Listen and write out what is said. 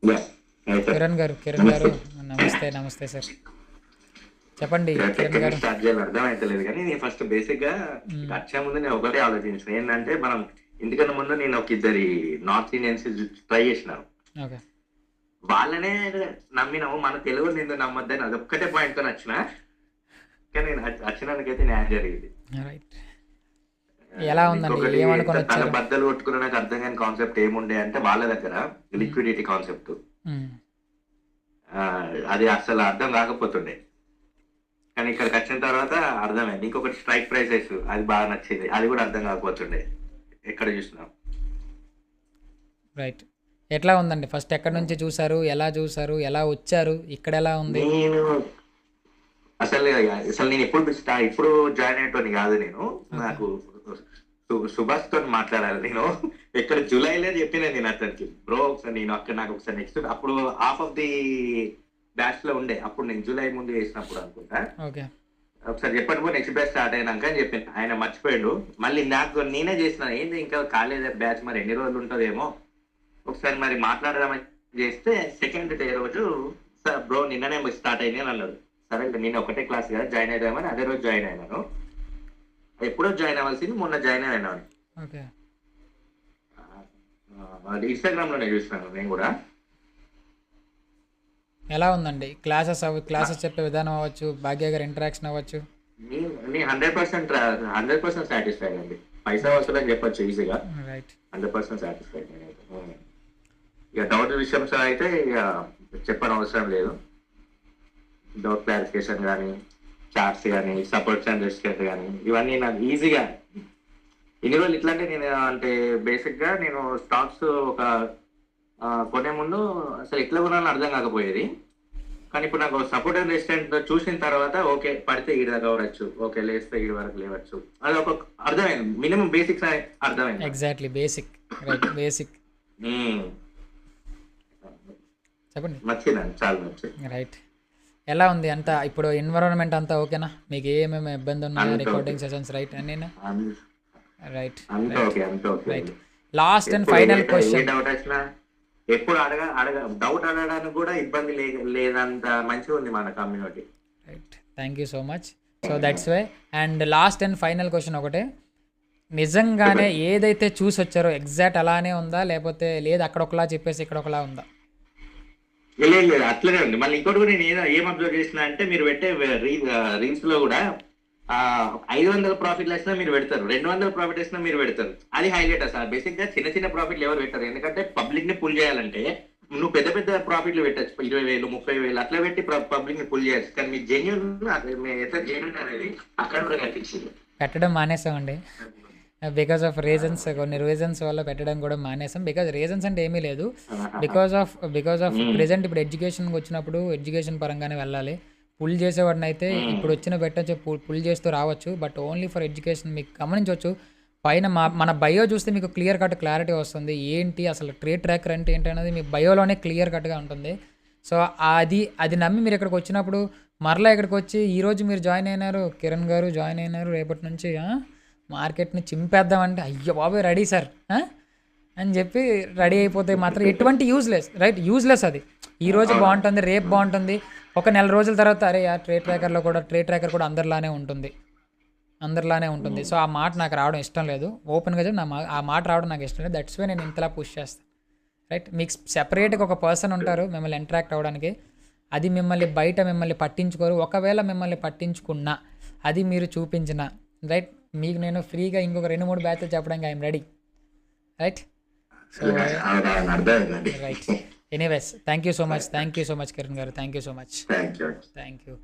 Yeah అయితే కిరణ్ గారు నమస్తే. నమస్తే నమస్తే సార్. చెప్పండి కిరణ్ ఎక్కడి నుంచి గారు. స్టార్ట్ చేయాలో అర్థం అవుతలేదు కానీ నేను ఫస్ట్ బేసిక్ గా మ్, వచ్చే ముందు నేను ఒకటే ఆలోచించిన ఏంటంటే మనం ఇందుకన్నా ముందు నేను ఒక ఇద్దరి నార్త్ ఇండియన్స్ ట్రై చేసినాను. ఓకే వాళ్ళనే నమ్మినాము, మన తెలుగు నిన్ను నమ్మద్దని అదొక్కటే పాయింట్ తో వచ్చిన. కానీ నేను వచ్చినందుకైతే న్యాయం జరిగింది. రైట్. ఎలా ఉందండి, ఇంకొకటి ఏమనుకొని తల వచ్చారు? బద్దలు కొట్టుకున్న నాకు అర్థం కాని కాన్సెప్ట్ ఏముండే అంటే వాళ్ళ దగ్గర మ్, లిక్విడిటీ కాన్సెప్ట్. మ్, అది అసలు అర్థం కాకపోతుండే, కానీ ఇక్కడికి వచ్చిన తర్వాత అర్థమైంది. ఇంకొకటి స్ట్రైక్ ప్రైసెస్, అది బాగా నచ్చింది, అది కూడా అర్థం కాకపోతుండే ఎక్కడ చూసినా. రైట్. ఎట్లా ఉందండి? ఫస్ట్ ఎక్కడి నుంచి చూసారు, ఎలా చూసారు, ఎలా వచ్చారు, ఇక్కడ ఎలా ఉంది? నేను అసలు అసలు నేను ఇప్పుడు జాయిన్ అయ్యేటోని కాదు నేను. ఓకే నాకు సుభాష్ తో మాట్లాడాలి నేను. ఇక్కడ జూలైలో చెప్పిన నేను అతనికి, బ్రో ఒకసారి నేను అక్కడ నాకు ఒకసారి నెక్స్ట్ అప్పుడు హాఫ్ ఆఫ్ ది బ్యాచ్ లో ఉండే, అప్పుడు నేను జూలై ముందు వేసినప్పుడు అనుకుంటా. ఓకే ఒకసారి చెప్పండి బ్రో నెక్స్ట్ బ్యాచ్ స్టార్ట్ అయినాక అని చెప్పాను. ఆయన మర్చిపోయాడు. మళ్ళీ నాకు నేనే చేసిన, ఏంది ఇంకా కాలేజ్ బ్యాచ్ మరి ఎన్ని రోజులు ఉంటుందేమో ఒకసారి మరి మాట్లాడదామని చేస్తే సెకండ్ డే రోజు సార్ బ్రో నిన్ననే స్టార్ట్ అయింది అని అన్నాడు. సరే నేను ఒకటే క్లాస్ కదా జాయిన్ అయిదామని అదే రోజు జాయిన్ అయినాను. ఎప్పుడో జాయిన్ అవ్వాల్సింది మొన్న జాయిన్ అయినాను. ఓకే అది ఇన్స్టాగ్రామ్ లోనే చూసినాను నేను కూడా. ఎలా ఉందండి? క్లాసెస్ చెప్పే విధానం అవ్వచ్చు, భాగ్య గారి ఇంటరాక్షన్ అవ్వచ్చు. నీ 100% సాటిస్ఫైడ్ అండి. పైసా వసూలు అని చెప్పొచ్చు ఈజీగా. రైట్ 100% సాటిస్ఫైడ్ నేనైతే. ఇక డౌట్ విషయంలో అయితే ఇక చెప్పని అవసరం లేదు. డౌట్ క్లారిఫికేషన్ కానీ, చార్ట్స్ కానీ, సపోర్ట్స్ అండ్ రెస్టెంట్ కానీ, ఇవన్నీ నాకు ఈజీగా ఇన్ని రోజులు ఇట్లాంటి నేను అంటే బేసిక్ గా నేను స్టాక్స్ ఒక కొనే ముందు అసలు ఎట్లా కొనాలని అర్థం కాకపోయేది. కానీ ఇప్పుడు నాకు సపోర్ట్ అండ్ రెసిస్టెంట్ చూసిన తర్వాత ఓకే పడితే ఈడ దాకా పడవచ్చు, ఓకే లేస్తే ఈడ వరకు లేవచ్చు, అది ఒక అర్థమైంది. మినిమం బేసిక్స్ అర్థమైంది. Exactly basic. Right basic. మ్మ్. చెప్పండి. నచ్చిందండి, చాలా నచ్చింది. రైట్. ఎలా ఉంది అంతా ఇప్పుడు ఎన్విరాన్మెంట్ అంతా ఓకేనా? మీకు ఏమేమి ఇబ్బంది ఉన్నాయా? అంత ఓకే, రికార్డింగ్ సెషన్స్ రైట్ అన్నీ? అన్- రైట్ అంత రైట్ ఓకే, అంత ఓకే రైట్. అండి. లాస్ట్ అండ్ ఎప్పుడు ఫైనల్ ఏ క్వశ్చన్. డౌట్ వచ్చినా ఎప్పుడు డౌట్ అడగడానికి కూడా ఇబ్బంది లేదంత మంచిగా ఉంది మన community. Right. Thank you so much. So that's why. And last and final question ఒకటే, నిజంగానే చెప్పండి. ఏదైతే చూసి వచ్చారో ఎగ్జాక్ట్ అలానే ఉందా, లేకపోతే లేదు అక్కడ ఒకలా చెప్పేసి ఇక్కడ ఒకలా ఉందా? లేదు లేదు అట్లనే ఉంది. మళ్ళీ ఇంకోటి కూడా నేను ఏం అబ్జర్వ్ చేసిన అంటే మీరు పెట్టే రీల్స్ లో కూడా 500 ప్రాఫిట్లు వచ్చినా మీరు పెడతారు, 200 ప్రాఫిట్ వచ్చినా మీరు పెడతారు. అది హైలైట్ అసలు. బేసిక్ గా చిన్న చిన్న ప్రాఫిట్లు ఎవరు పెట్టారు, ఎందుకంటే పబ్లిక్ ని పుల్ చేయాలంటే నువ్వు పెద్ద పెద్ద ప్రాఫిట్లు పెట్టచ్చు, 20,000 30,000 అట్లా పెట్టి పబ్లిక్ ని పుల్ చేయొచ్చు. కానీ మీ జెన్యున్ ఎంత జెన్యున్ అనేది అక్కడ కూడా కనిపించింది. పెట్టడం మానేసామండి బికాస్ ఆఫ్ రీజన్స్. కొన్ని రీజన్స్ వల్ల పెట్టడం కూడా మానేసాం. బికాజ్ రీజన్స్ అంటే ఏమీ లేదు, బికాస్ ఆఫ్ ప్రెజెంట్ ఇప్పుడు ఎడ్యుకేషన్కి వచ్చినప్పుడు ఎడ్యుకేషన్ పరంగానే వెళ్ళాలి. పుల్ చేసేవాడిని అయితే ఇప్పుడు వచ్చిన పెట్టచ్చు, పుల్ చేస్తూ రావచ్చు, బట్ ఓన్లీ ఫర్ ఎడ్యుకేషన్. మీకు గమనించవచ్చు పైన మన బయో చూస్తే మీకు క్లియర్ కట్ క్లారిటీ వస్తుంది, ఏంటి అసలు ట్రేడ్ ట్రాకర్ అంటే ఏంటి అనేది మీ బయోలోనే క్లియర్ కట్గా ఉంటుంది. సో అది నమ్మి మీరు ఇక్కడికి వచ్చినప్పుడు మరలా ఇక్కడికి వచ్చి ఈరోజు మీరు జాయిన్ అయినారు, కిరణ్ గారు జాయిన్ అయినారు, రేపటి నుంచి మార్కెట్ని చింపేద్దామంటే అయ్యో బాబాయ్ రెడీ సార్ అని చెప్పి రెడీ అయిపోతే మాత్రం ఎటువంటి యూజ్లెస్. Right, useless. అది ఈరోజు బాగుంటుంది, రేపు బాగుంటుంది, ఒక నెల రోజుల తర్వాత అరే ఆ ట్రేడ్ ట్రాకర్ కూడా అందరిలానే ఉంటుంది. సో ఆ మాట నాకు రావడం ఇష్టం లేదు. ఓపెన్గా చెప్పి ఆ మాట రావడం నాకు ఇష్టం లేదు. దట్స్ వే నేను ఇంతలా పుష్ చేస్తాను. రైట్, మీకు సెపరేట్గా ఒక పర్సన్ ఉంటారు మిమ్మల్ని ఇంటరాక్ట్ అవ్వడానికి. అది మిమ్మల్ని పట్టించుకోరు. ఒకవేళ మిమ్మల్ని పట్టించుకున్నా అది మీరు చూపించిన రైట్, మీకు నేను ఫ్రీగా ఇంకొక 2-3 బ్యాచ్లు చెప్పడానికి ఐఎమ్ రెడీ. రైట్. సో అర్థమైందండి. Right. Anyways thank you so much Kiran గారు. Thank you so much. Thank you. Thank you.